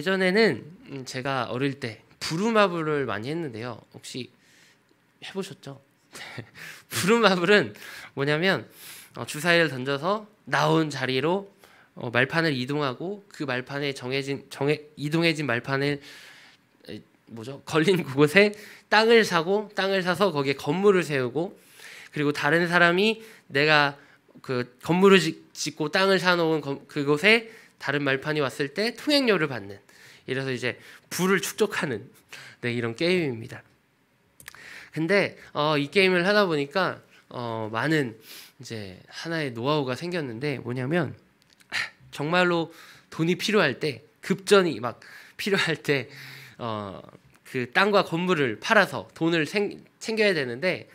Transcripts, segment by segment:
예전에는 제가 어릴 때 부루마블을 많이 했는데요. 혹시 해보셨죠? 부루마블은 뭐냐면 주사위를 던져서 나온 자리로 말판을 이동하고 그 말판에 이동해진 말판을 걸린 그곳에 땅을 사서 거기에 건물을 세우고, 그리고 다른 사람이 내가 그 건물을 짓고 땅을 사놓은 그곳에 다른 말판이 왔을 때 통행료를 받는, 이래서 이제 부를 축적하는 이런 게임입니다. 근데 이 게임을 하다 보니까 많은 이제 하나의 노하우가 생겼는데, 뭐냐면 정말로 돈이 필요할 때, 급전이 막 필요할 때 그 땅과 건물을 팔아서 돈을 챙겨야 되는데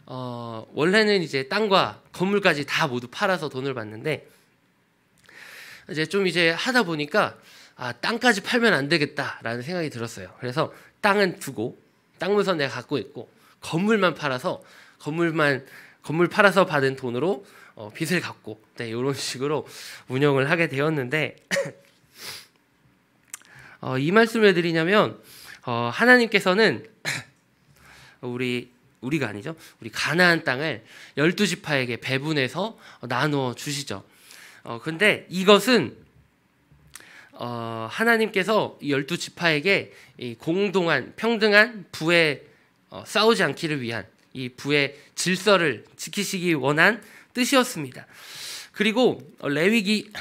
원래는 이제 땅과 건물까지 다 모두 팔아서 돈을 받는데, 이제 하다 보니까 땅까지 팔면 안 되겠다라는 생각이 들었어요. 그래서 땅은 두고, 땅 문서 내가 갖고 있고, 건물만 팔아서 받은 돈으로 빚을 갚고, 이런 식으로 운영을 하게 되었는데 이 말씀을 드리냐면 하나님께서는 우리가 아니죠. 우리 가나안 땅을 12지파에게 배분해서 나누어 주시죠. 근데 이것은 하나님께서 이 12지파에게 이 공동한 평등한 부에 싸우지 않기를 위한 이 부의 질서를 지키시기 원한 뜻이었습니다. 그리고 레위기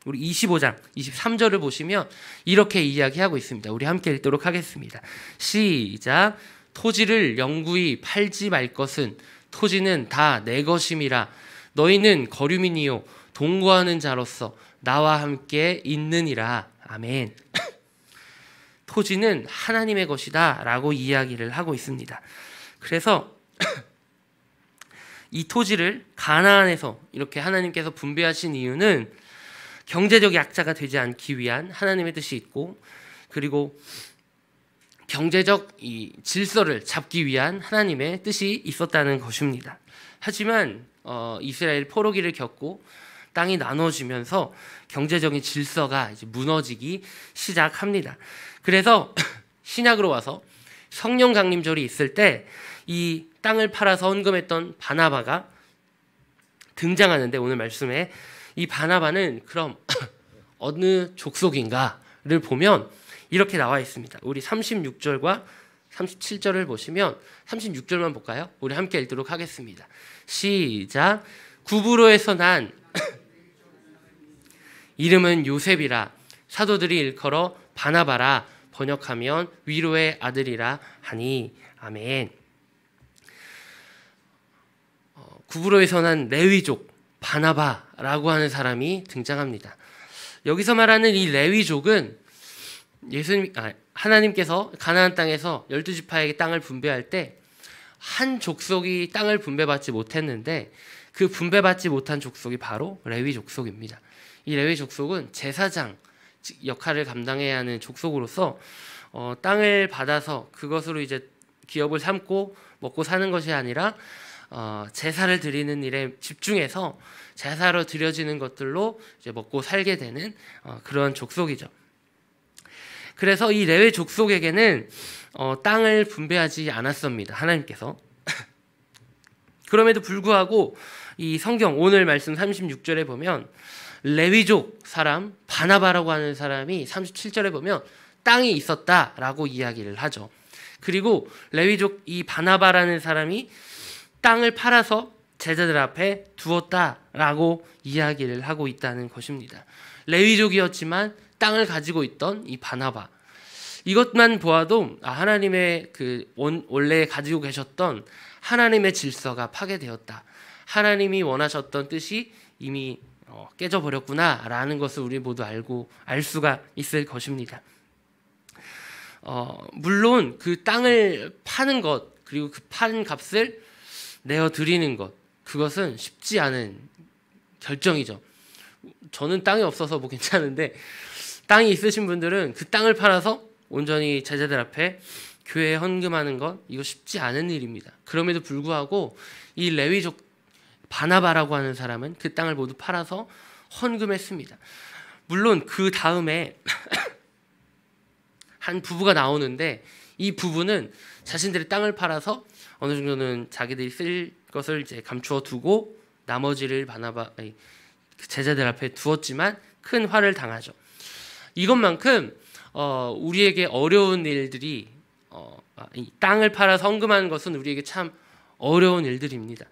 우리 25장 23절을 보시면 이렇게 이야기하고 있습니다. 우리 함께 읽도록 하겠습니다. 시작. 토지를 영구히 팔지 말 것은 토지는 다 내 것임이라. 너희는 거류민이요 동거하는 자로서 나와 함께 있느니라. 아멘. 토지는 하나님의 것이다 라고 이야기를 하고 있습니다. 그래서 이 토지를 가나안에서 이렇게 하나님께서 분배하신 이유는 경제적 약자가 되지 않기 위한 하나님의 뜻이 있고, 그리고 경제적 이 질서를 잡기 위한 하나님의 뜻이 있었다는 것입니다. 하지만 이스라엘 포로기를 겪고 땅이 나눠지면서 경제적인 질서가 이제 무너지기 시작합니다. 그래서 신약으로 와서 성령 강림절이 있을 때 이 땅을 팔아서 헌금했던 바나바가 등장하는데, 오늘 말씀에 이 바나바는 그럼 어느 족속인가를 보면 이렇게 나와 있습니다. 우리 36절과 37절을 보시면 36절만 볼까요? 우리 함께 읽도록 하겠습니다. 시작. 구브로에서 난 이름은 요셉이라. 사도들이 일컬어 바나바라. 번역하면 위로의 아들이라 하니. 아멘. 구브로에서 난 레위족 바나바라고 하는 사람이 등장합니다. 여기서 말하는 이 레위족은 하나님께서 가나안 땅에서 12지파에게 땅을 분배할 때 한 족속이 땅을 분배받지 못했는데, 그 분배받지 못한 족속이 바로 레위 족속입니다. 이 레위 족속은 제사장 역할을 감당해야 하는 족속으로서 땅을 받아서 그것으로 이제 기업을 삼고 먹고 사는 것이 아니라 제사를 드리는 일에 집중해서 제사로 드려지는 것들로 이제 먹고 살게 되는 그런 족속이죠. 그래서 이 레위 족속에게는 땅을 분배하지 않았습니다. 하나님께서. 그럼에도 불구하고 이 성경 오늘 말씀 36절에 보면 레위족 사람 바나바라고 하는 사람이 37절에 보면 땅이 있었다라고 이야기를 하죠. 그리고 레위족 이 바나바라는 사람이 땅을 팔아서 제자들 앞에 두었다라고 이야기를 하고 있다는 것입니다. 레위족이었지만 땅을 가지고 있던 이 바나바, 이것만 보아도 하나님의 원래 가지고 계셨던 하나님의 질서가 파괴되었다, 하나님이 원하셨던 뜻이 이미 깨져버렸구나라는 것을 우리 모두 알 수가 있을 것입니다. 물론 그 땅을 파는 것, 그리고 그 파는 값을 내어 드리는 것, 그것은 쉽지 않은 결정이죠. 저는 땅이 없어서 뭐 괜찮은데, 땅이 있으신 분들은 그 땅을 팔아서 온전히 제자들 앞에 교회에 헌금하는 것, 이거 쉽지 않은 일입니다. 그럼에도 불구하고 이 레위족 바나바라고 하는 사람은 그 땅을 모두 팔아서 헌금했습니다. 물론 그 다음에 한 부부가 나오는데 이 부부는 자신들의 땅을 팔아서 어느 정도는 자기들이 쓸 것을 이제 감추어 두고 나머지를 제자들 앞에 두었지만 큰 화를 당하죠. 이것만큼 우리에게 어려운 일들이 이 땅을 팔아 헌금하는 것은 우리에게 참 어려운 일들입니다.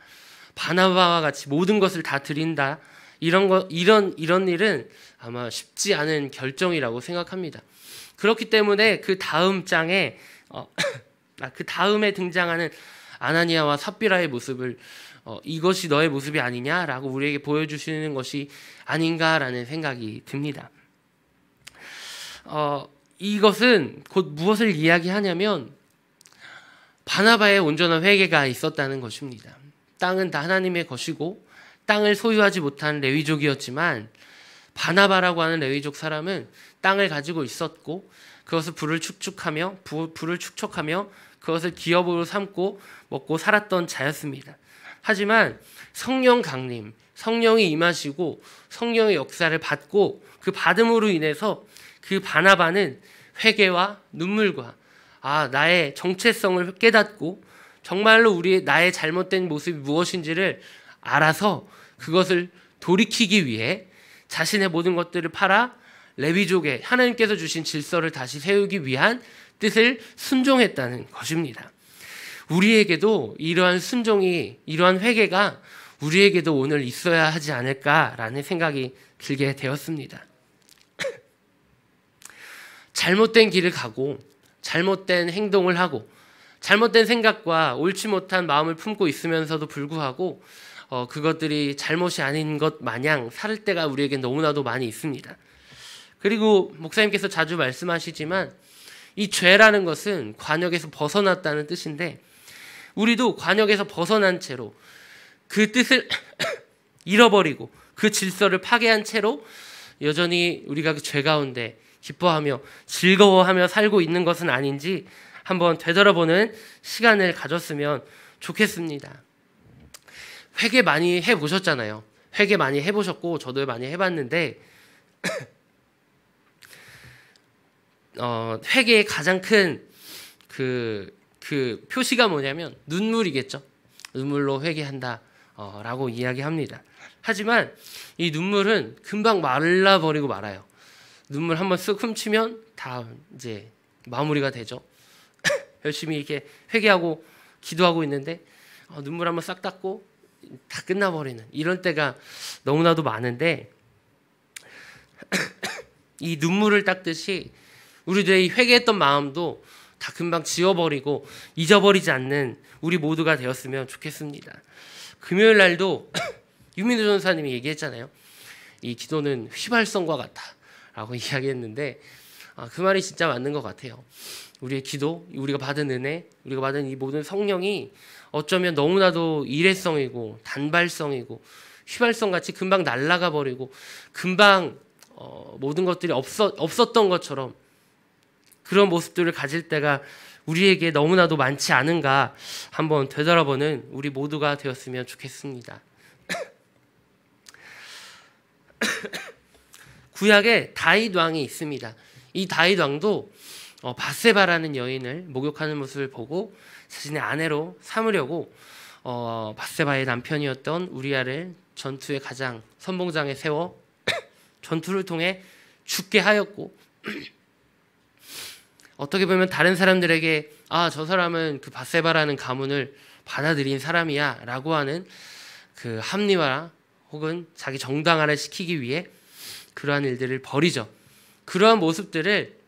바나바와 같이 모든 것을 다 드린다, 이런 일은 아마 쉽지 않은 결정이라고 생각합니다. 그렇기 때문에 그 다음 장에 그 다음에 등장하는 아나니아와 삽비라의 모습을 이것이 너의 모습이 아니냐라고 우리에게 보여주시는 것이 아닌가라는 생각이 듭니다. 이것은 곧 무엇을 이야기하냐면 바나바의 온전한 회개가 있었다는 것입니다. 땅은 다 하나님의 것이고 땅을 소유하지 못한 레위족이었지만 바나바라고 하는 레위족 사람은 땅을 가지고 있었고 그것을 불을 축적하며 그것을 기업으로 삼고 먹고 살았던 자였습니다. 하지만 성령 강림, 성령이 임하시고 성령의 역사를 받고 그 받음으로 인해서 그 바나바는 회개와 눈물과 나의 정체성을 깨닫고 정말로 나의 잘못된 모습이 무엇인지를 알아서 그것을 돌이키기 위해 자신의 모든 것들을 팔아 레위족의 하나님께서 주신 질서를 다시 세우기 위한 뜻을 순종했다는 것입니다. 우리에게도 이러한 순종이, 이러한 회개가 우리에게도 오늘 있어야 하지 않을까라는 생각이 들게 되었습니다. 잘못된 길을 가고 잘못된 행동을 하고 잘못된 생각과 옳지 못한 마음을 품고 있으면서도 불구하고 그것들이 잘못이 아닌 것 마냥 살 때가 우리에게 너무나도 많이 있습니다. 그리고 목사님께서 자주 말씀하시지만 이 죄라는 것은 관역에서 벗어났다는 뜻인데 우리도 관역에서 벗어난 채로 그 뜻을 잃어버리고 그 질서를 파괴한 채로 여전히 우리가 그 죄 가운데 기뻐하며 즐거워하며 살고 있는 것은 아닌지 한번 되돌아보는 시간을 가졌으면 좋겠습니다. 회개 많이 해보셨잖아요. 회개 많이 해보셨고 저도 많이 해봤는데 회개의 가장 큰 그 표시가 뭐냐면 눈물이겠죠. 눈물로 회개한다 라고 이야기합니다. 하지만 이 눈물은 금방 말라버리고 말아요. 눈물 한번 쓱 훔치면 다 이제 마무리가 되죠. 열심히 이렇게 회개하고 기도하고 있는데 눈물 한번 싹 닦고 다 끝나버리는 이런 때가 너무나도 많은데 이 눈물을 닦듯이 우리들의 회개했던 마음도 다 금방 지워버리고 잊어버리지 않는 우리 모두가 되었으면 좋겠습니다. 금요일 날도 유민우 전사님이 얘기했잖아요. 이 기도는 휘발성과 같다 라고 이야기했는데 그 말이 진짜 맞는 것 같아요. 우리의 기도, 우리가 받은 은혜, 우리가 받은 이 모든 성령이 어쩌면 너무나도 일회성이고 단발성이고 휘발성같이 금방 날아가 버리고 금방 모든 것들이 없었던 것처럼 그런 모습들을 가질 때가 우리에게 너무나도 많지 않은가 한번 되돌아보는 우리 모두가 되었으면 좋겠습니다. 구약에 다윗 왕이 있습니다. 이 다윗 왕도 밧세바라는 여인을 목욕하는 모습을 보고 자신의 아내로 삼으려고 밧세바의 남편이었던 우리아를 전투의 가장 선봉장에 세워 전투를 통해 죽게 하였고 어떻게 보면 다른 사람들에게 저 사람은 그 밧세바라는 가문을 받아들인 사람이야 라고 하는 그 합리화 혹은 자기 정당화를 시키기 위해 그러한 일들을 벌이죠. 그러한 모습들을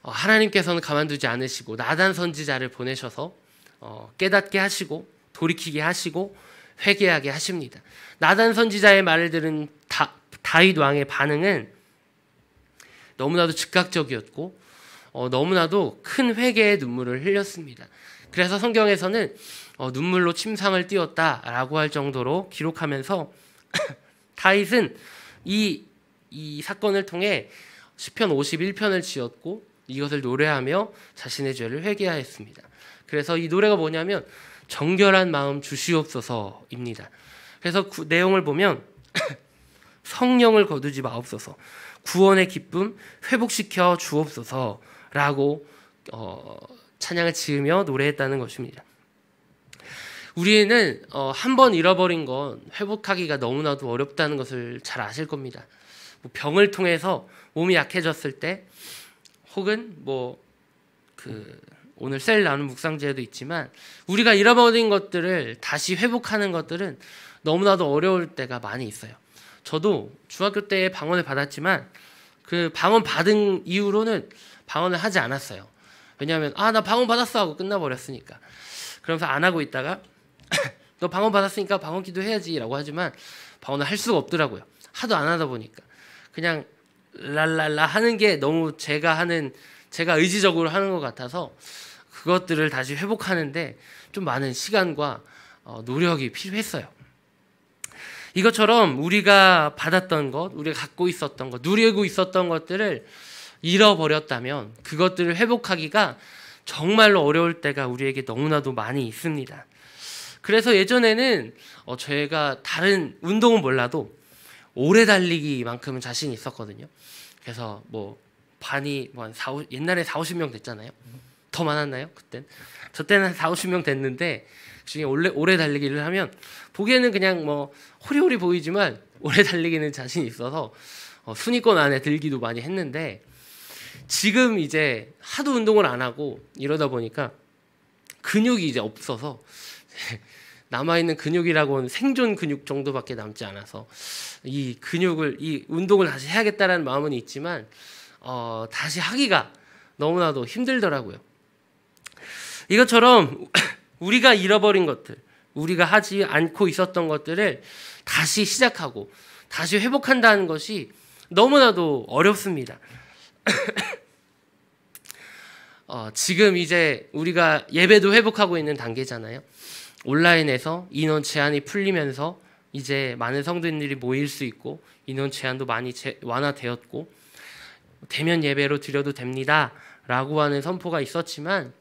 하나님께서는 가만두지 않으시고 나단 선지자를 보내셔서 깨닫게 하시고 돌이키게 하시고 회개하게 하십니다. 나단 선지자의 말을 들은 다윗 왕의 반응은 너무나도 즉각적이었고 너무나도 큰 회개의 눈물을 흘렸습니다. 그래서 성경에서는 눈물로 침상을 띄웠다라고 할 정도로 기록하면서 다윗은 이 사건을 통해 시편 51편을 지었고 이것을 노래하며 자신의 죄를 회개하였습니다. 그래서 이 노래가 뭐냐면 정결한 마음 주시옵소서입니다. 그래서 내용을 보면 성령을 거두지 마옵소서. 구원의 기쁨 회복시켜 주옵소서라고 찬양을 지으며 노래했다는 것입니다. 우리는 한 번 잃어버린 건 회복하기가 너무나도 어렵다는 것을 잘 아실 겁니다. 뭐 병을 통해서 몸이 약해졌을 때, 혹은 오늘 셀 나눈 묵상제에도 있지만, 우리가 잃어버린 것들을 다시 회복하는 것들은 너무나도 어려울 때가 많이 있어요. 저도 중학교 때 방언을 받았지만 그 방언 받은 이후로는 방언을 하지 않았어요. 왜냐하면 나 방언 받았어 하고 끝나버렸으니까. 그러면서 안 하고 있다가 너 방언 받았으니까 방언 기도해야지 라고 하지만 방언을 할 수가 없더라고요. 하도 안 하다 보니까 그냥 랄랄라 하는 게 너무 제가 의지적으로 하는 것 같아서 그것들을 다시 회복하는데 좀 많은 시간과 노력이 필요했어요. 이것처럼 우리가 받았던 것, 우리가 갖고 있었던 것, 누리고 있었던 것들을 잃어버렸다면 그것들을 회복하기가 정말로 어려울 때가 우리에게 너무나도 많이 있습니다. 그래서 예전에는 제가 다른 운동은 몰라도 오래 달리기만큼은 자신이 있었거든요. 그래서 반이 옛날에 40-50명 됐잖아요. 더 많았나요? 저 때는 한 40-50명 됐는데, 그중에 오래 달리기를 하면 보기에는 그냥 호리호리 보이지만 오래 달리기는 자신이 있어서 순위권 안에 들기도 많이 했는데, 지금 이제 하도 운동을 안 하고 이러다 보니까 근육이 이제 없어서 남아있는 근육이라고는 생존 근육 정도밖에 남지 않아서 이 운동을 다시 해야겠다라는 마음은 있지만 다시 하기가 너무나도 힘들더라고요. 이것처럼 우리가 잃어버린 것들, 우리가 하지 않고 있었던 것들을 다시 시작하고 다시 회복한다는 것이 너무나도 어렵습니다. 지금 이제 우리가 예배도 회복하고 있는 단계잖아요. 온라인에서 인원 제한이 풀리면서 이제 많은 성도님들이 모일 수 있고 인원 제한도 많이 완화되었고 대면 예배로 드려도 됩니다 라고 하는 선포가 있었지만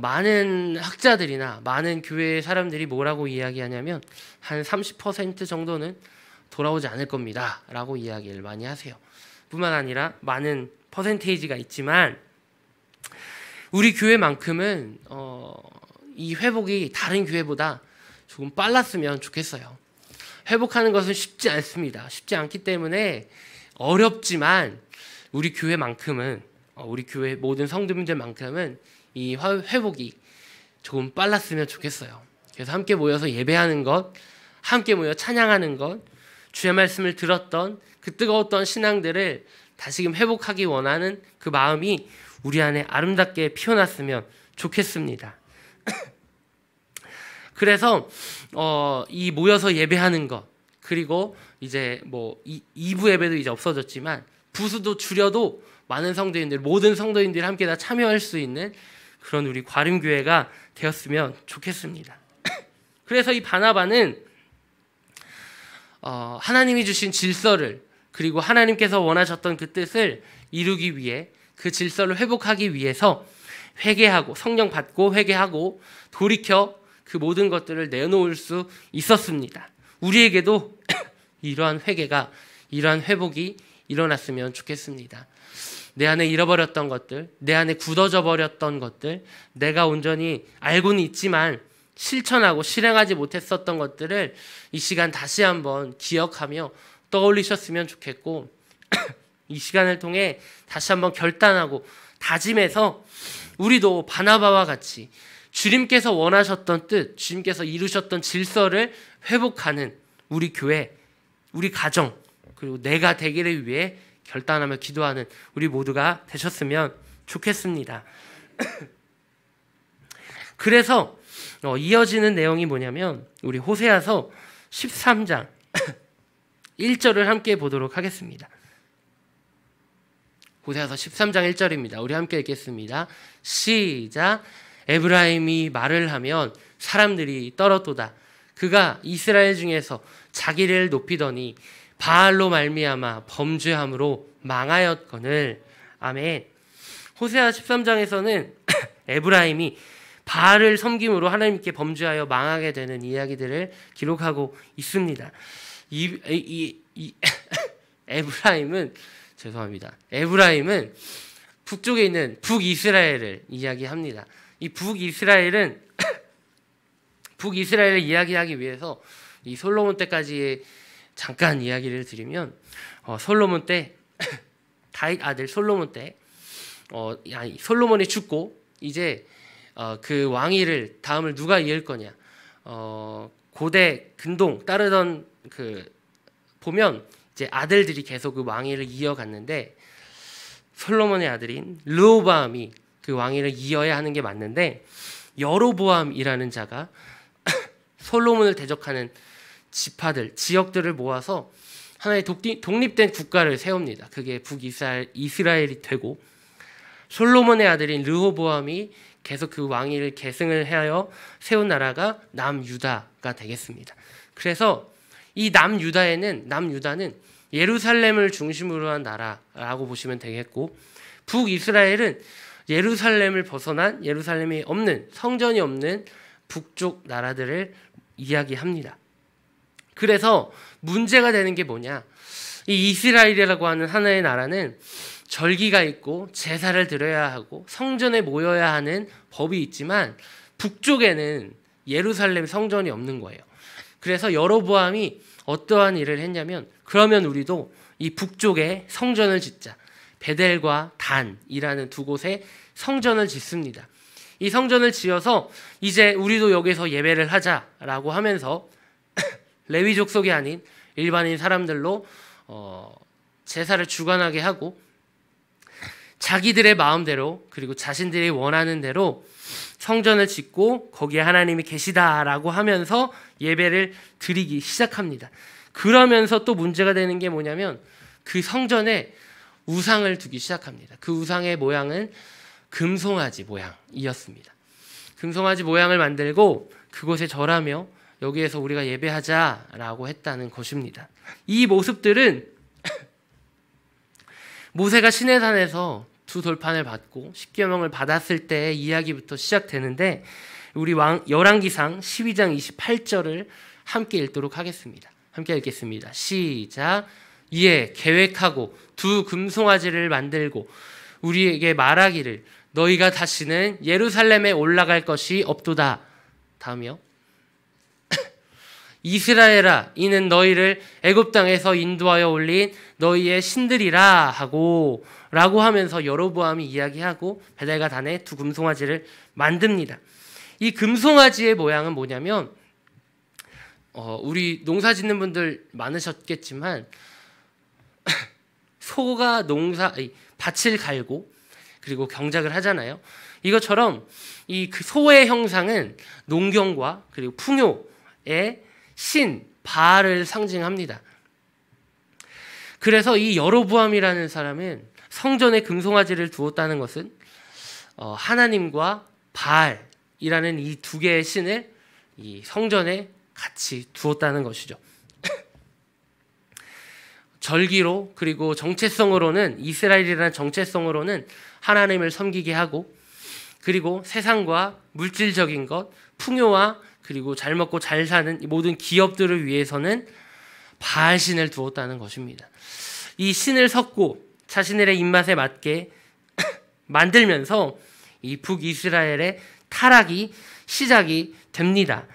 많은 학자들이나 많은 교회 사람들이 뭐라고 이야기하냐면 한 30% 정도는 돌아오지 않을 겁니다 라고 이야기를 많이 하세요. 뿐만 아니라 많은 퍼센테이지가 있지만 우리 교회만큼은 이 회복이 다른 교회보다 조금 빨랐으면 좋겠어요. 회복하는 것은 쉽지 않습니다. 쉽지 않기 때문에 어렵지만 우리 교회만큼은 우리 교회 모든 성도님들만큼은 이 회복이 조금 빨랐으면 좋겠어요. 그래서 함께 모여서 예배하는 것, 함께 모여 찬양하는 것, 주의 말씀을 들었던 그 뜨거웠던 신앙들을 다시금 회복하기 원하는 그 마음이 우리 안에 아름답게 피어났으면 좋겠습니다. 그래서 이 모여서 예배하는 것, 그리고 이제 2부 예배도 이제 없어졌지만 부수도 줄여도 많은 성도인들, 모든 성도인들이 함께 다 참여할 수 있는 그런 우리 과림교회가 되었으면 좋겠습니다. 그래서 이 바나바는 하나님이 주신 질서를, 그리고 하나님께서 원하셨던 그 뜻을 이루기 위해, 그 질서를 회복하기 위해서 회개하고 성령 받고 회개하고 돌이켜 그 모든 것들을 내놓을 수 있었습니다. 우리에게도 이러한 회개가, 이러한 회복이 일어났으면 좋겠습니다. 내 안에 잃어버렸던 것들, 내 안에 굳어져 버렸던 것들, 내가 온전히 알고는 있지만 실천하고 실행하지 못했었던 것들을 이 시간 다시 한번 기억하며 떠올리셨으면 좋겠고 이 시간을 통해 다시 한번 결단하고 다짐해서 우리도 바나바와 같이 주님께서 원하셨던 뜻, 주님께서 이루셨던 질서를 회복하는 우리 교회, 우리 가정, 그리고 내가 되기를 위해 결단하며 기도하는 우리 모두가 되셨으면 좋겠습니다. 그래서 이어지는 내용이 뭐냐면 우리 호세아서 13장 1절을 함께 보도록 하겠습니다. 호세아서 13장 1절입니다. 우리 함께 읽겠습니다. 시작. 에브라임이 말을 하면 사람들이 떨었도다. 그가 이스라엘 중에서 자기를 높이더니 바알로 말미암아 범죄함으로 망하였거늘. 아멘. 호세아 13장에서는 에브라임이 바알을 섬김으로 하나님께 범죄하여 망하게 되는 이야기들을 기록하고 있습니다. 이 이 에브라임은 죄송합니다. 에브라임은 북쪽에 있는 북이스라엘을 이야기합니다. 이 북이스라엘은 북이스라엘을 이야기하기 위해서 이 솔로몬 때까지의 잠깐 이야기를 드리면 솔로몬 때 다윗 아들 솔로몬 때 솔로몬이 죽고 이제 그 왕위를 다음을 누가 이을 거냐 고대 근동 따르던 그 보면 이제 아들들이 계속 그 왕위를 이어갔는데 솔로몬의 아들인 르호보암이 그 왕위를 이어야 하는 게 맞는데 여로보암이라는 자가 솔로몬을 대적하는 지파들, 지역들을 모아서 하나의 독립된 국가를 세웁니다. 그게 북이스라엘이 되고 솔로몬의 아들인 르호보암이 계속 그 왕위를 계승을 하여 세운 나라가 남유다가 되겠습니다. 그래서 이 남유다는 예루살렘을 중심으로 한 나라라고 보시면 되겠고 북이스라엘은 예루살렘을 벗어난 예루살렘이 없는 성전이 없는 북쪽 나라들을 이야기합니다. 그래서 문제가 되는 게 뭐냐? 이 이스라엘이라고 하는 하나의 나라는 절기가 있고 제사를 드려야 하고 성전에 모여야 하는 법이 있지만 북쪽에는 예루살렘 성전이 없는 거예요. 그래서 여로보암이 어떠한 일을 했냐면 그러면 우리도 이 북쪽에 성전을 짓자. 베델과 단이라는 두 곳에 성전을 짓습니다. 이 성전을 지어서 이제 우리도 여기서 예배를 하자라고 하면서 레위 족속이 아닌 일반인 사람들로 제사를 주관하게 하고 자기들의 마음대로 그리고 자신들이 원하는 대로 성전을 짓고 거기에 하나님이 계시다라고 하면서 예배를 드리기 시작합니다. 그러면서 또 문제가 되는 게 뭐냐면 그 성전에 우상을 두기 시작합니다. 그 우상의 모양은 금송아지 모양이었습니다. 금송아지 모양을 만들고 그곳에 절하며 여기에서 우리가 예배하자라고 했다는 것입니다. 이 모습들은 모세가 시내산에서 두 돌판을 받고 십계명을 받았을 때의 이야기부터 시작되는데 우리 열왕기상 12장 28절을 함께 읽도록 하겠습니다. 함께 읽겠습니다. 시작. 이에 계획하고 두 금송아지를 만들고 우리에게 말하기를 너희가 다시는 예루살렘에 올라갈 것이 없도다. 다음이요. 이스라엘아 이는 너희를 애굽 땅에서 인도하여 올린 너희의 신들이라 하고 라고 하면서 여로보암이 이야기하고 베델과 단에 두 금송아지를 만듭니다. 이 금송아지의 모양은 뭐냐면 우리 농사 짓는 분들 많으셨겠지만 소가 밭을 갈고 그리고 경작을 하잖아요. 이것처럼 이 그 소의 형상은 농경과 그리고 풍요의 신 바알을 상징합니다. 그래서 이 여로보암이라는 사람은 성전에 금송아지를 두었다는 것은 하나님과 바알이라는 이 두 개의 신을 이 성전에 같이 두었다는 것이죠. 절기로 그리고 정체성으로는 이스라엘이라는 정체성으로는 하나님을 섬기게 하고 그리고 세상과 물질적인 것, 풍요와 그리고 잘 먹고 잘 사는 모든 기업들을 위해서는 바알신을 두었다는 것입니다. 이 신을 섞고 자신들의 입맛에 맞게 만들면서 이 북이스라엘의 타락이 시작이 됩니다.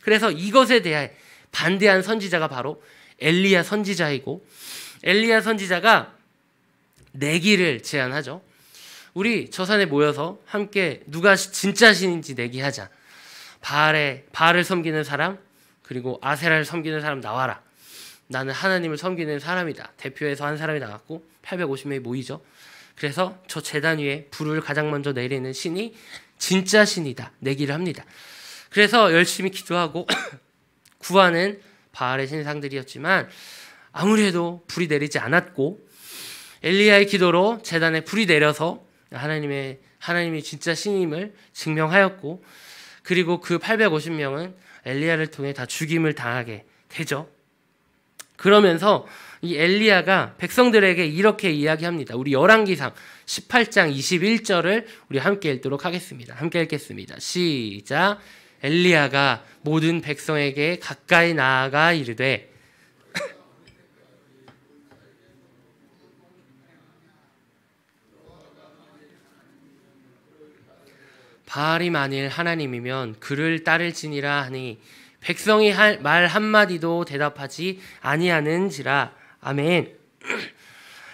그래서 이것에 대해 반대한 선지자가 바로 엘리야 선지자이고 엘리야 선지자가 내기를 제안하죠. 우리 저 산에 모여서 함께 누가 진짜 신인지 내기하자. 바알을 섬기는 사람 그리고 아세라를 섬기는 사람 나와라. 나는 하나님을 섬기는 사람이다. 대표해서 한 사람이 나왔고 850명이 모이죠. 그래서 저 제단 위에 불을 가장 먼저 내리는 신이 진짜 신이다. 내기를 합니다. 그래서 열심히 기도하고 구하는 바알의 신상들이었지만 아무래도 불이 내리지 않았고 엘리야의 기도로 제단에 불이 내려서 하나님이 진짜 신임을 증명하였고 그리고 그 850명은 엘리야를 통해 다 죽임을 당하게 되죠. 그러면서 이 엘리야가 백성들에게 이렇게 이야기합니다. 우리 열왕기상 18장 21절을 우리 함께 읽도록 하겠습니다. 함께 읽겠습니다. 시작. 엘리야가 모든 백성에게 가까이 나아가 이르되 바알이 만일 하나님이면 그를 따를지니라 하니 백성이 말 한마디도 대답하지 아니하는지라. 아멘.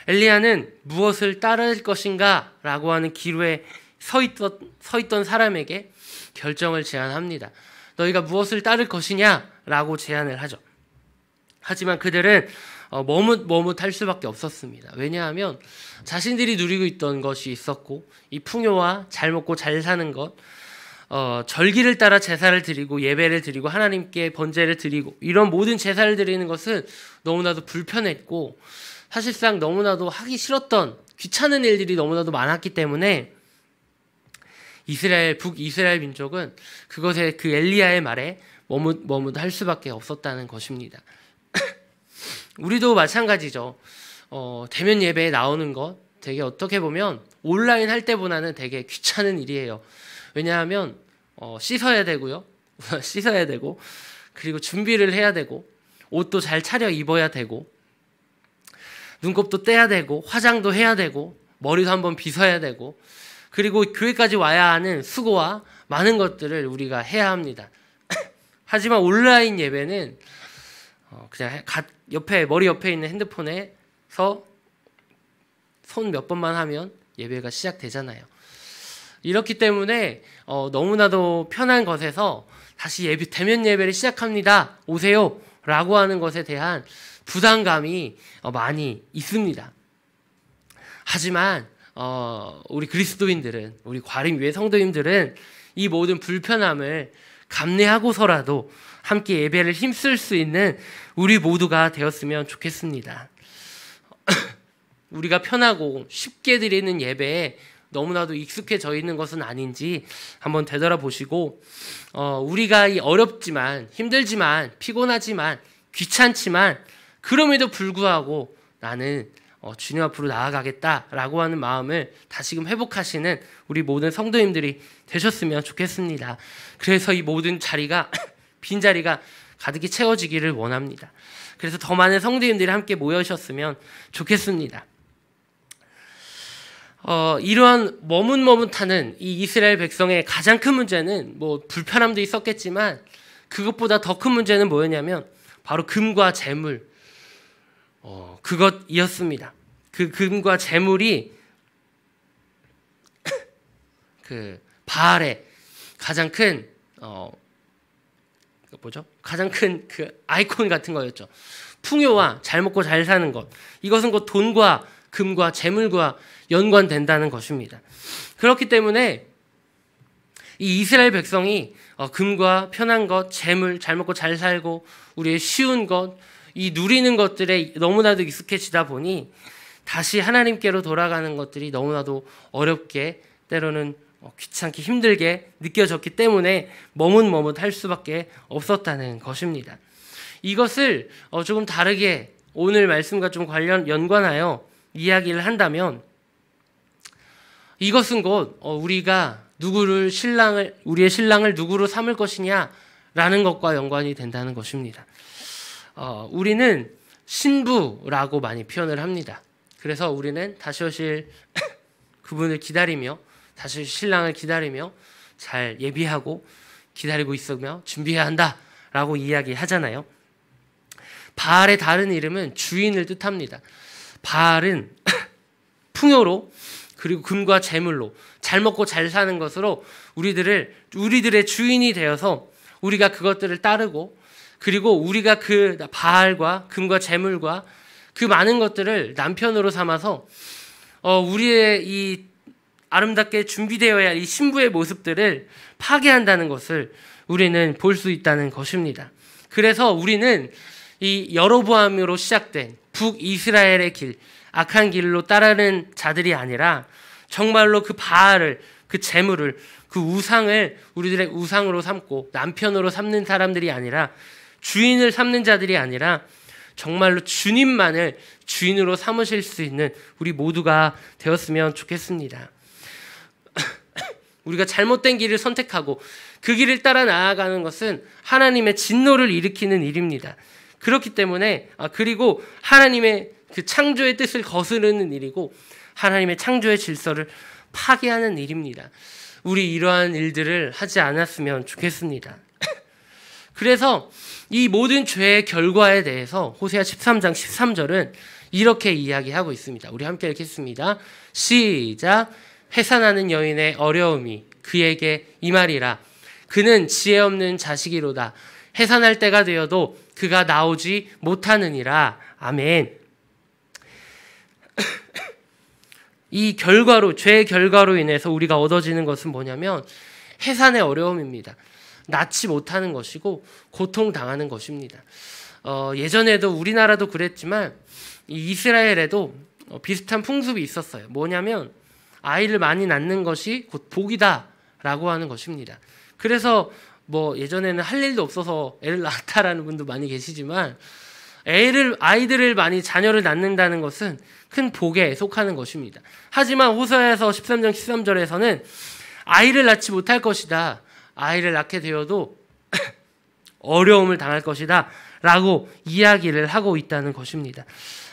엘리야는 무엇을 따를 것인가 라고 하는 기로에 서 있던 사람에게 결정을 제안합니다. 너희가 무엇을 따를 것이냐 라고 제안을 하죠. 하지만 그들은 머뭇할 수밖에 없었습니다. 왜냐하면 자신들이 누리고 있던 것이 있었고, 이 풍요와 잘 먹고 잘 사는 것, 절기를 따라 제사를 드리고 예배를 드리고 하나님께 번제를 드리고, 이런 모든 제사를 드리는 것은 너무나도 불편했고 사실상 너무나도 하기 싫었던 귀찮은 일들이 너무나도 많았기 때문에 북이스라엘 민족은 그것에 그 엘리야의 말에 머뭇할 수밖에 없었다는 것입니다. 우리도 마찬가지죠. 대면 예배에 나오는 것 되게 어떻게 보면 온라인 할 때보다는 되게 귀찮은 일이에요. 왜냐하면 씻어야 되고요. 씻어야 되고, 그리고 준비를 해야 되고, 옷도 잘 차려 입어야 되고, 눈곱도 떼야 되고, 화장도 해야 되고, 머리도 한번 빗어야 되고, 그리고 교회까지 와야 하는 수고와 많은 것들을 우리가 해야 합니다. 하지만 온라인 예배는 그냥 머리 옆에 있는 핸드폰에서 손 몇 번만 하면 예배가 시작되잖아요. 이렇기 때문에 너무나도 편한 것에서 다시 대면 예배를 시작합니다. 오세요 라고 하는 것에 대한 부담감이 많이 있습니다. 하지만 우리 그리스도인들은, 우리 과림교회 성도님들은 이 모든 불편함을 감내하고서라도 함께 예배를 힘쓸 수 있는 우리 모두가 되었으면 좋겠습니다. 우리가 편하고 쉽게 드리는 예배에 너무나도 익숙해져 있는 것은 아닌지 한번 되돌아보시고, 우리가 이 어렵지만 힘들지만 피곤하지만 귀찮지만 그럼에도 불구하고 나는 주님 앞으로 나아가겠다라고 하는 마음을 다시금 회복하시는 우리 모든 성도님들이 되셨으면 좋겠습니다. 그래서 이 모든 자리가 빈자리가 가득히 채워지기를 원합니다. 그래서 더 많은 성도님들이 함께 모여주셨으면 좋겠습니다. 이러한 머뭇머뭇하는 이 이스라엘 백성의 가장 큰 문제는 불편함도 있었겠지만 그것보다 더 큰 문제는 뭐였냐면 바로 금과 재물, 그것이었습니다. 그 금과 재물이 그 바알의 가장 큰 가장 큰 그 아이콘 같은 거였죠. 풍요와 잘 먹고 잘 사는 것, 이것은 곧 돈과 금과 재물과 연관된다는 것입니다. 그렇기 때문에 이 이스라엘 백성이 금과 편한 것, 재물, 잘 먹고 잘 살고 우리의 쉬운 것, 이 누리는 것들에 너무나도 익숙해지다 보니 다시 하나님께로 돌아가는 것들이 너무나도 어렵게, 때로는 귀찮게 힘들게 느껴졌기 때문에 머뭇할 수밖에 없었다는 것입니다. 이것을 조금 다르게 오늘 말씀과 좀 연관하여 이야기를 한다면, 이것은 곧 우리가 우리의 신랑을 누구로 삼을 것이냐라는 것과 연관이 된다는 것입니다. 우리는 신부라고 많이 표현을 합니다. 그래서 우리는 다시 오실 그분을 기다리며, 다시 신랑을 기다리며 잘 예비하고 기다리고 있으며 준비해야 한다라고 이야기하잖아요. 바알의 다른 이름은 주인을 뜻합니다. 바알은 풍요로, 그리고 금과 재물로, 잘 먹고 잘 사는 것으로 우리들의 주인이 되어서 우리가 그것들을 따르고, 그리고 우리가 그 바알과 금과 재물과 그 많은 것들을 남편으로 삼아서 우리의 이 아름답게 준비되어야 할 이 신부의 모습들을 파괴한다는 것을 우리는 볼 수 있다는 것입니다. 그래서 우리는 이 여로보암으로 시작된 북이스라엘의 길, 악한 길로 따르는 자들이 아니라 정말로 그 바알을, 그 재물을, 그 우상을 우리들의 우상으로 삼고 남편으로 삼는 사람들이 아니라, 주인을 삼는 자들이 아니라 정말로 주님만을 주인으로 삼으실 수 있는 우리 모두가 되었으면 좋겠습니다. 우리가 잘못된 길을 선택하고 그 길을 따라 나아가는 것은 하나님의 진노를 일으키는 일입니다. 그렇기 때문에 그리고 하나님의 그 창조의 뜻을 거스르는 일이고 하나님의 창조의 질서를 파괴하는 일입니다. 우리 이러한 일들을 하지 않았으면 좋겠습니다. 그래서 이 모든 죄의 결과에 대해서 호세아 13장 13절은 이렇게 이야기하고 있습니다. 우리 함께 읽겠습니다. 시작. 회산하는 여인의 어려움이 그에게 임하리라. 그는 지혜 없는 자식이로다. 해산할 때가 되어도 그가 나오지 못하느니라. 아멘. 이 결과로, 죄의 결과로 인해서 우리가 얻어지는 것은 뭐냐면 해산의 어려움입니다. 낳지 못하는 것이고 고통당하는 것입니다. 예전에도 우리나라도 그랬지만 이 이스라엘에도 비슷한 풍습이 있었어요. 뭐냐면 아이를 많이 낳는 것이 곧 복이다라고 하는 것입니다. 그래서 뭐 예전에는 할 일도 없어서 애를 낳았다라는 분도 많이 계시지만 아이들을 많이 자녀를 낳는다는 것은 큰 복에 속하는 것입니다. 하지만 호세아서 13장 13절에서는 아이를 낳지 못할 것이다. 아이를 낳게 되어도 어려움을 당할 것이다 라고 이야기를 하고 있다는 것입니다.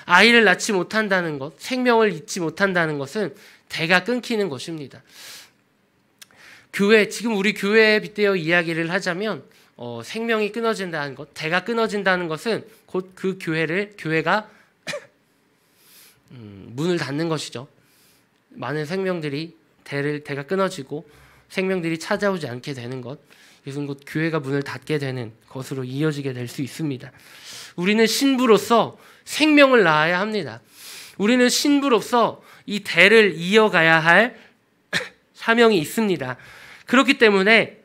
아이를 낳지 못한다는 것, 생명을 잇지 못한다는 것은 대가 끊기는 것입니다. 지금 우리 교회에 빗대어 이야기를 하자면 생명이 끊어진다는 것, 대가 끊어진다는 것은 곧 그 교회가 문을 닫는 것이죠. 많은 생명들이 대가 끊어지고 생명들이 찾아오지 않게 되는 것, 이것은 곧 교회가 문을 닫게 되는 것으로 이어지게 될 수 있습니다. 우리는 신부로서 생명을 낳아야 합니다. 우리는 신부로서 이 대를 이어가야 할 사명이 있습니다. 그렇기 때문에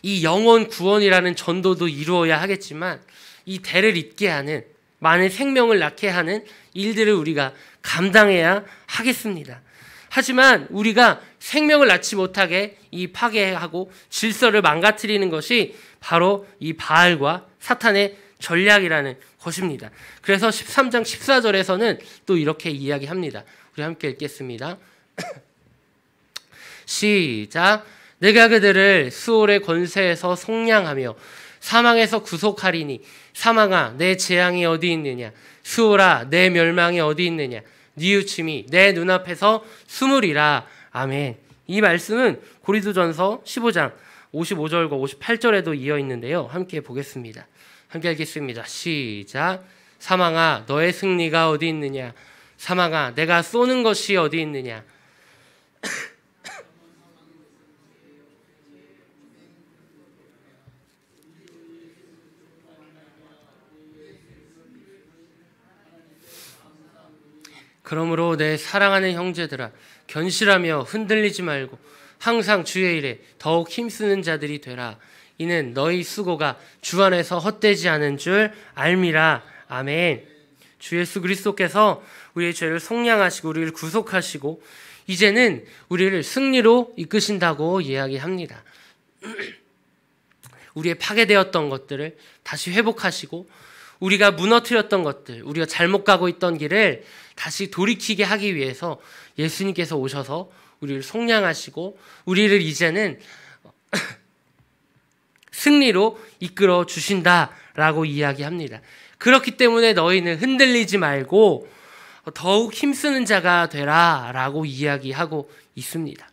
이 영혼 구원이라는 전도도 이루어야 하겠지만 이 대를 잇게 하는, 많은 생명을 낳게 하는 일들을 우리가 감당해야 하겠습니다. 하지만 우리가 생명을 낳지 못하게 이 파괴하고 질서를 망가뜨리는 것이 바로 이 바알과 사탄의 전략이라는 것입니다. 그래서 13장 14절에서는 또 이렇게 이야기합니다. 우리 함께 읽겠습니다. 시작. 내가 그들을 수올의 권세에서 속량하며 사망에서 구속하리니 사망아 내 재앙이 어디 있느냐, 수올아 내 멸망이 어디 있느냐, 뉘우침이 내 눈앞에서 숨으리라. 아멘. 이 말씀은 고린도전서 15장 55절과 58절에도 이어 있는데요. 함께 보겠습니다. 함께 읽겠습니다. 시작. 사망아 너의 승리가 어디 있느냐, 사망아 내가 쏘는 것이 어디 있느냐. 그러므로 내 사랑하는 형제들아 견실하며 흔들리지 말고 항상 주의 일에 더욱 힘쓰는 자들이 되라. 이는 너희 수고가 주 안에서 헛되지 않은 줄 알미라. 아멘. 주 예수 그리스도께서 우리의 죄를 속량하시고 우리를 구속하시고 이제는 우리를 승리로 이끄신다고 이야기합니다. 우리의 파괴되었던 것들을 다시 회복하시고 우리가 무너뜨렸던 것들, 우리가 잘못 가고 있던 길을 다시 돌이키게 하기 위해서 예수님께서 오셔서 우리를 속량하시고 우리를 이제는 승리로 이끌어 주신다라고 이야기합니다. 그렇기 때문에 너희는 흔들리지 말고 더욱 힘쓰는 자가 되라라고 이야기하고 있습니다.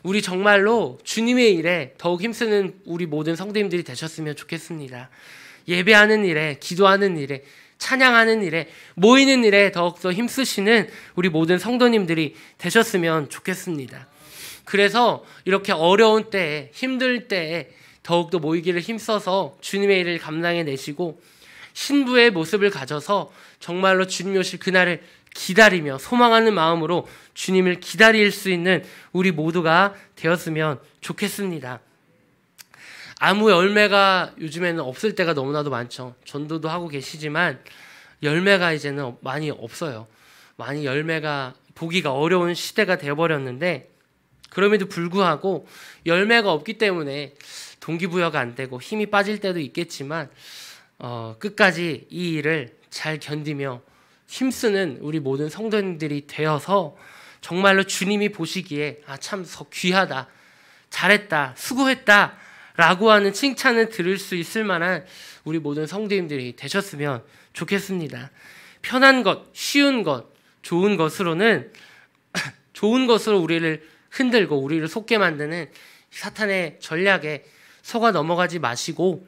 우리 정말로 주님의 일에 더욱 힘쓰는 우리 모든 성도님들이 되셨으면 좋겠습니다. 예배하는 일에, 기도하는 일에, 찬양하는 일에, 모이는 일에 더욱더 힘쓰시는 우리 모든 성도님들이 되셨으면 좋겠습니다. 그래서 이렇게 어려운 때에, 힘들 때에 더욱더 모이기를 힘써서 주님의 일을 감당해내시고 신부의 모습을 가져서 정말로 주님 오실 그날을 기다리며 소망하는 마음으로 주님을 기다릴 수 있는 우리 모두가 되었으면 좋겠습니다. 아무 열매가 요즘에는 없을 때가 너무나도 많죠. 전도도 하고 계시지만 열매가 이제는 많이 없어요. 많이 열매가 보기가 어려운 시대가 되어버렸는데 그럼에도 불구하고 열매가 없기 때문에 동기부여가 안 되고 힘이 빠질 때도 있겠지만 끝까지 이 일을 잘 견디며 힘쓰는 우리 모든 성도님들이 되어서 정말로 주님이 보시기에 참 귀하다, 잘했다, 수고했다 라고 하는 칭찬을 들을 수 있을 만한 우리 모든 성도님들이 되셨으면 좋겠습니다. 편한 것, 쉬운 것, 좋은 것으로는 좋은 것으로 우리를 흔들고 우리를 속게 만드는 사탄의 전략에 속아 넘어가지 마시고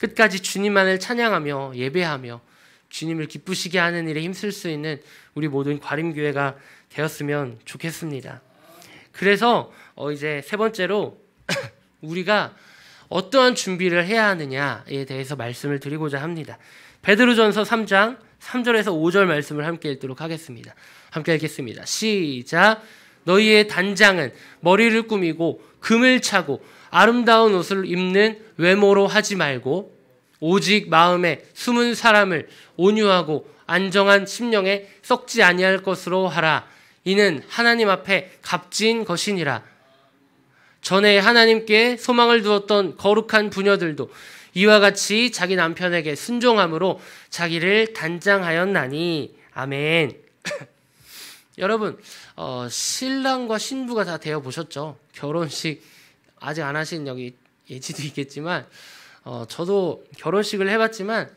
끝까지 주님만을 찬양하며 예배하며 주님을 기쁘시게 하는 일에 힘쓸 수 있는 우리 모든 과림교회가 되었으면 좋겠습니다. 그래서 이제 세 번째로 우리가 어떠한 준비를 해야 하느냐에 대해서 말씀을 드리고자 합니다. 베드로전서 3장 3절에서 5절 말씀을 함께 읽도록 하겠습니다. 함께 읽겠습니다. 시작. 너희의 단장은 머리를 꾸미고 금을 차고 아름다운 옷을 입는 외모로 하지 말고 오직 마음에 숨은 사람을 온유하고 안정한 심령에 썩지 아니할 것으로 하라. 이는 하나님 앞에 값진 것이니라. 전에 하나님께 소망을 두었던 거룩한 부녀들도 이와 같이 자기 남편에게 순종함으로 자기를 단장하였나니. 아멘. 여러분, 신랑과 신부가 다 되어 보셨죠? 결혼식 아직 안 하신 여기 예지도 있겠지만 저도 결혼식을 해봤지만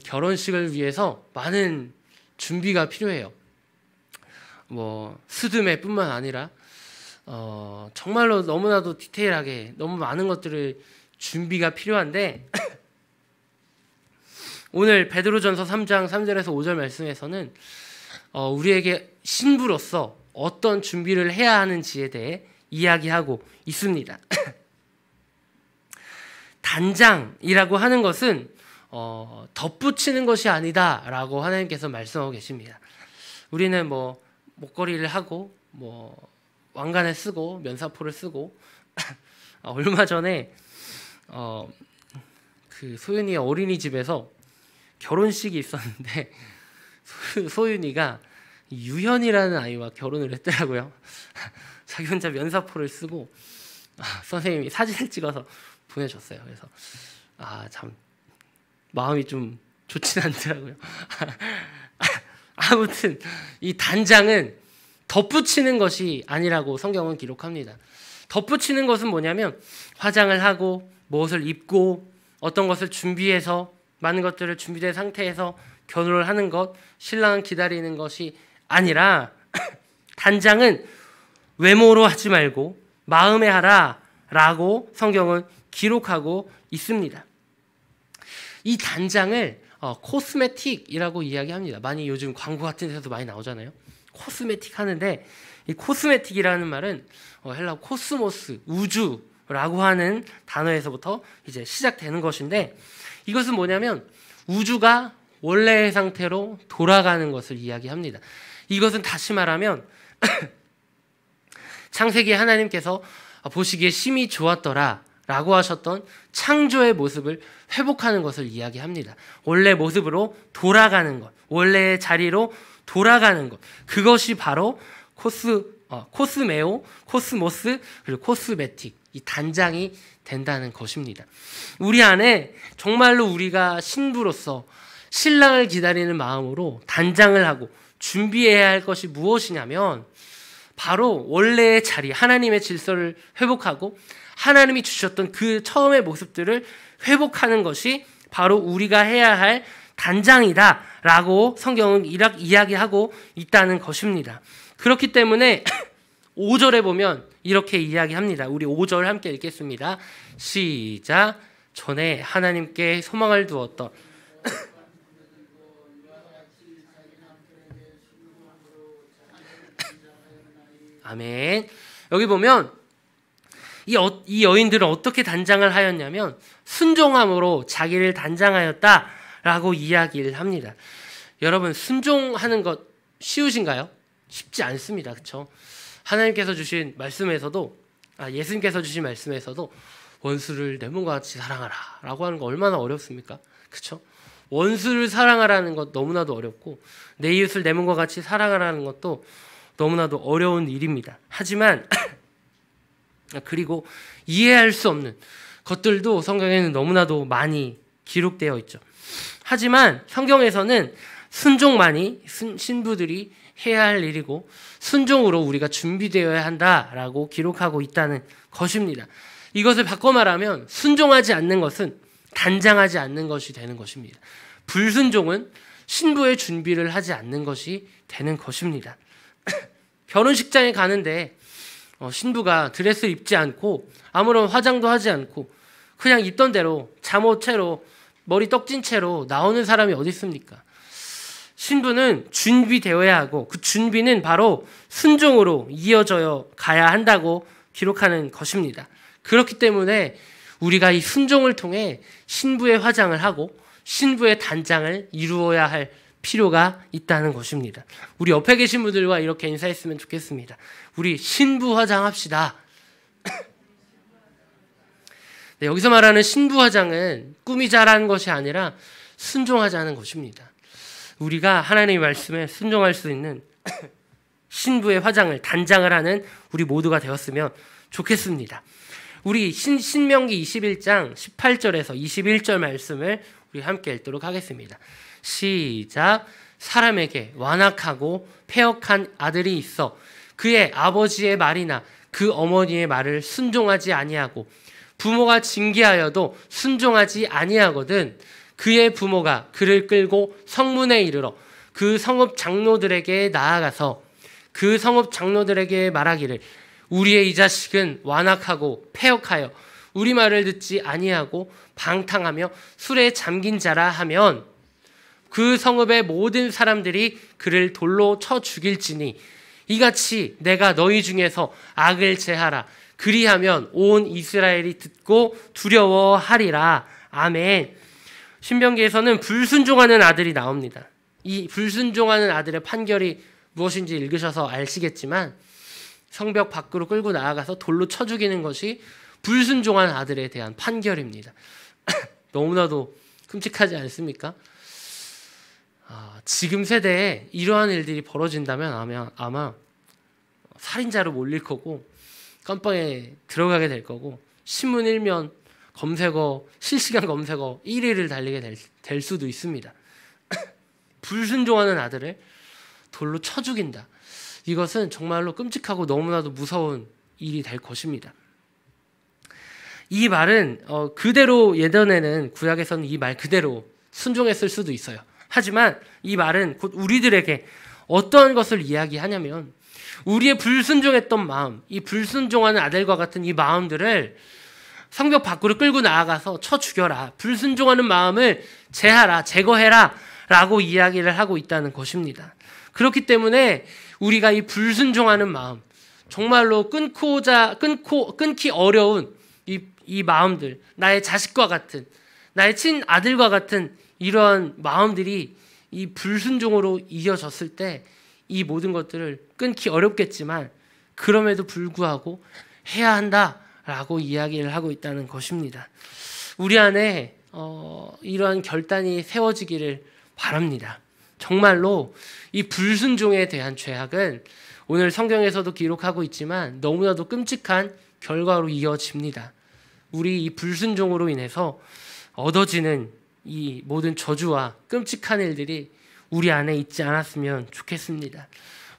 결혼식을 위해서 많은 준비가 필요해요. 뭐 스드메뿐만 아니라 정말로 너무나도 디테일하게 너무 많은 것들을 준비가 필요한데 오늘 베드로전서 3장 3절에서 5절 말씀에서는 우리에게 신부로서 어떤 준비를 해야 하는지에 대해 이야기하고 있습니다. 단장이라고 하는 것은 덧붙이는 것이 아니다라고 하나님께서 말씀하고 계십니다. 우리는 뭐 목걸이를 하고 뭐 왕관을 쓰고 면사포를 쓰고 얼마 전에 그 소윤이의 어린이집에서 결혼식이 있었는데 소윤이가 유현이라는 아이와 결혼을 했더라고요. 자기 혼자 면사포를 쓰고 선생님이 사진을 찍어서 보내줬어요. 그래서 참 마음이 좀 좋진 않더라고요. 아무튼 이 단장은 덧붙이는 것이 아니라고 성경은 기록합니다. 덧붙이는 것은 뭐냐면 화장을 하고 무엇을 입고 어떤 것을 준비해서 많은 것들을 준비된 상태에서 결혼을 하는 것, 신랑은 기다리는 것이 아니라 단장은 외모로 하지 말고 마음에 하라 라고 성경은 기록하고 있습니다. 이 단장을 코스메틱이라고 이야기합니다. 많이 요즘 광고 같은 데서도 많이 나오잖아요. 코스메틱 하는데 이 코스메틱이라는 말은 헬라 코스모스, 우주라고 하는 단어에서부터 이제 시작되는 것인데 이것은 뭐냐면 우주가 원래의 상태로 돌아가는 것을 이야기합니다. 이것은 다시 말하면 창세기에 하나님께서 보시기에 심히 좋았더라 라고 하셨던 창조의 모습을 회복하는 것을 이야기합니다. 원래 모습으로 돌아가는 것, 원래의 자리로 돌아가는 것, 그것이 바로 코스메오, 코스모스, 그리고 코스메틱, 이 단장이 된다는 것입니다. 우리 안에 정말로 우리가 신부로서 신랑을 기다리는 마음으로 단장을 하고 준비해야 할 것이 무엇이냐면 바로 원래의 자리, 하나님의 질서를 회복하고 하나님이 주셨던 그 처음의 모습들을 회복하는 것이 바로 우리가 해야 할 단장이다라고 성경은 이야기하고 있다는 것입니다. 그렇기 때문에 5절에 보면 이렇게 이야기합니다. 우리 5절 함께 읽겠습니다. 시작. 전에 하나님께 소망을 두었던 아멘. 여기 보면 이 여인들은 어떻게 단장을 하였냐면 순종함으로 자기를 단장하였다라고 이야기를 합니다. 여러분, 순종하는 것 쉬우신가요? 쉽지 않습니다. 그렇죠? 하나님께서 주신 말씀에서도 예수님께서 주신 말씀에서도 원수를 내 몸과 같이 사랑하라 라고 하는 거 얼마나 어렵습니까? 그렇죠? 원수를 사랑하라는 것 너무나도 어렵고 내 이웃을 내 몸과 같이 사랑하라는 것도 너무나도 어려운 일입니다. 하지만 그리고 이해할 수 없는 것들도 성경에는 너무나도 많이 기록되어 있죠. 하지만 성경에서는 순종만이 신부들이 해야 할 일이고 순종으로 우리가 준비되어야 한다라고 기록하고 있다는 것입니다. 이것을 바꿔 말하면 순종하지 않는 것은 단장하지 않는 것이 되는 것입니다. 불순종은 신부의 준비를 하지 않는 것이 되는 것입니다. 결혼식장에 가는데 신부가 드레스를 입지 않고 아무런 화장도 하지 않고 그냥 있던 대로 잠옷 채로 머리 떡진 채로 나오는 사람이 어디 있습니까? 신부는 준비되어야 하고 그 준비는 바로 순종으로 이어져 가야 한다고 기록하는 것입니다. 그렇기 때문에 우리가 이 순종을 통해 신부의 화장을 하고 신부의 단장을 이루어야 할 필요가 있다는 것입니다. 우리 옆에 계신 분들과 이렇게 인사했으면 좋겠습니다. 우리 신부 화장합시다. 네, 여기서 말하는 신부 화장은 꾸미자라는 것이 아니라 순종하자는 것입니다. 우리가 하나님의 말씀에 순종할 수 있는 신부의 화장을 단장을 하는 우리 모두가 되었으면 좋겠습니다. 우리 신명기 21장 18절에서 21절 말씀을 우리 함께 읽도록 하겠습니다. 시작. 사람에게 완악하고 패역한 아들이 있어 그의 아버지의 말이나 그 어머니의 말을 순종하지 아니하고 부모가 징계하여도 순종하지 아니하거든 그의 부모가 그를 끌고 성문에 이르러 그 성읍 장로들에게 나아가서 그 성읍 장로들에게 말하기를 우리의 이 자식은 완악하고 패역하여 우리 말을 듣지 아니하고 방탕하며 술에 잠긴 자라 하면 그 성읍의 모든 사람들이 그를 돌로 쳐 죽일지니 이같이 내가 너희 중에서 악을 제하라. 그리하면 온 이스라엘이 듣고 두려워하리라. 아멘. 신명기에서는 불순종하는 아들이 나옵니다. 이 불순종하는 아들의 판결이 무엇인지 읽으셔서 아시겠지만 성벽 밖으로 끌고 나아가서 돌로 쳐 죽이는 것이 불순종한 아들에 대한 판결입니다. 너무나도 끔찍하지 않습니까? 지금 세대에 이러한 일들이 벌어진다면 아마 살인자로 몰릴 거고 깜빵에 들어가게 될 거고 신문 일면 검색어 실시간 검색어 1위를 달리게 될 수도 있습니다. 불순종하는 아들을 돌로 쳐 죽인다. 이것은 정말로 끔찍하고 너무나도 무서운 일이 될 것입니다. 이 말은 그대로 예전에는 구약에서는 이 말 그대로 순종했을 수도 있어요. 하지만 이 말은 곧 우리들에게 어떠한 것을 이야기하냐면 우리의 불순종했던 마음, 이 불순종하는 아들과 같은 이 마음들을 성벽 밖으로 끌고 나아가서 쳐 죽여라. 불순종하는 마음을 제하라, 제거해라 라고 이야기를 하고 있다는 것입니다. 그렇기 때문에 우리가 이 불순종하는 마음, 정말로 끊기 어려운 이 마음들, 나의 자식과 같은, 나의 친아들과 같은 이러한 마음들이 이 불순종으로 이어졌을 때 이 모든 것들을 끊기 어렵겠지만 그럼에도 불구하고 해야 한다라고 이야기를 하고 있다는 것입니다. 우리 안에 이러한 결단이 세워지기를 바랍니다. 정말로 이 불순종에 대한 죄악은 오늘 성경에서도 기록하고 있지만 너무나도 끔찍한 결과로 이어집니다. 우리 이 불순종으로 인해서 얻어지는 이 모든 저주와 끔찍한 일들이 우리 안에 있지 않았으면 좋겠습니다.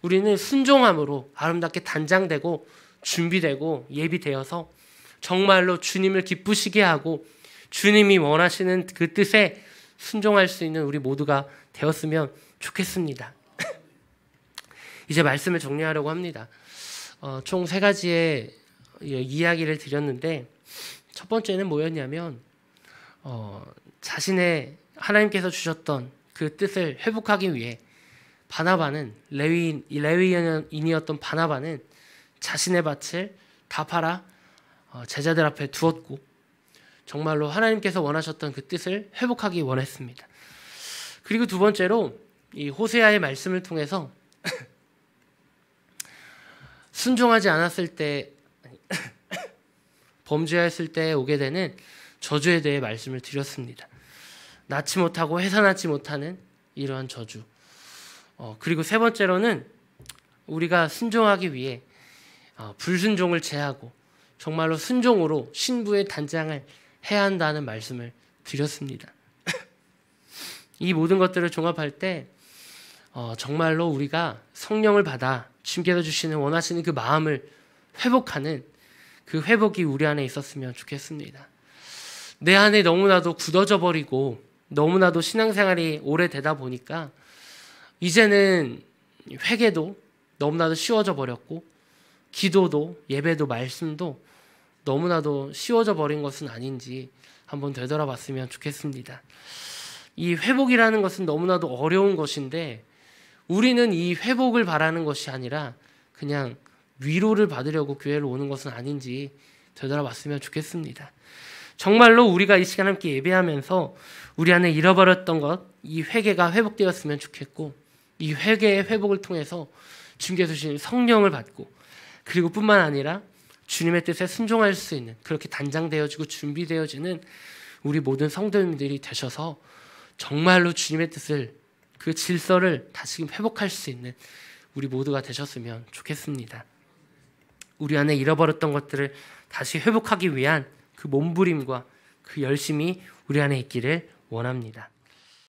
우리는 순종함으로 아름답게 단장되고 준비되고 예비되어서 정말로 주님을 기쁘시게 하고 주님이 원하시는 그 뜻에 순종할 수 있는 우리 모두가 되었으면 좋겠습니다. 이제 말씀을 정리하려고 합니다. 총 3가지의 이야기를 드렸는데 첫 번째는 뭐였냐면 자신의 하나님께서 주셨던 그 뜻을 회복하기 위해 바나바는 레위인이었던 바나바는 자신의 밭을 다 팔아 제자들 앞에 두었고 정말로 하나님께서 원하셨던 그 뜻을 회복하기 원했습니다. 그리고 두 번째로 이 호세아의 말씀을 통해서 순종하지 않았을 때 범죄했을 때 오게 되는 저주에 대해 말씀을 드렸습니다. 낳지 못하고 해산하지 못하는 이러한 저주. 그리고 세 번째로는 우리가 순종하기 위해 불순종을 제하고 정말로 순종으로 신부의 단장을 해야 한다는 말씀을 드렸습니다. 이 모든 것들을 종합할 때 정말로 우리가 성령을 받아 주님께서 주시는 원하시는 그 마음을 회복하는 그 회복이 우리 안에 있었으면 좋겠습니다. 내 안에 너무나도 굳어져 버리고 너무나도 신앙생활이 오래되다 보니까 이제는 회개도 너무나도 쉬워져 버렸고, 기도도 예배도 말씀도 너무나도 쉬워져 버린 것은 아닌지 한번 되돌아봤으면 좋겠습니다. 이 회복이라는 것은 너무나도 어려운 것인데, 우리는 이 회복을 바라는 것이 아니라 그냥 위로를 받으려고 교회를 오는 것은 아닌지 되돌아봤으면 좋겠습니다. 정말로 우리가 이 시간 함께 예배하면서 우리 안에 잃어버렸던 것, 이 회개가 회복되었으면 좋겠고, 이 회개의 회복을 통해서 주님께서 주신 성령을 받고, 그리고 뿐만 아니라 주님의 뜻에 순종할 수 있는, 그렇게 단장되어지고 준비되어지는 우리 모든 성도님들이 되셔서 정말로 주님의 뜻을, 그 질서를 다시 회복할 수 있는 우리 모두가 되셨으면 좋겠습니다. 우리 안에 잃어버렸던 것들을 다시 회복하기 위한 그 몸부림과 그 열심이 우리 안에 있기를 원합니다.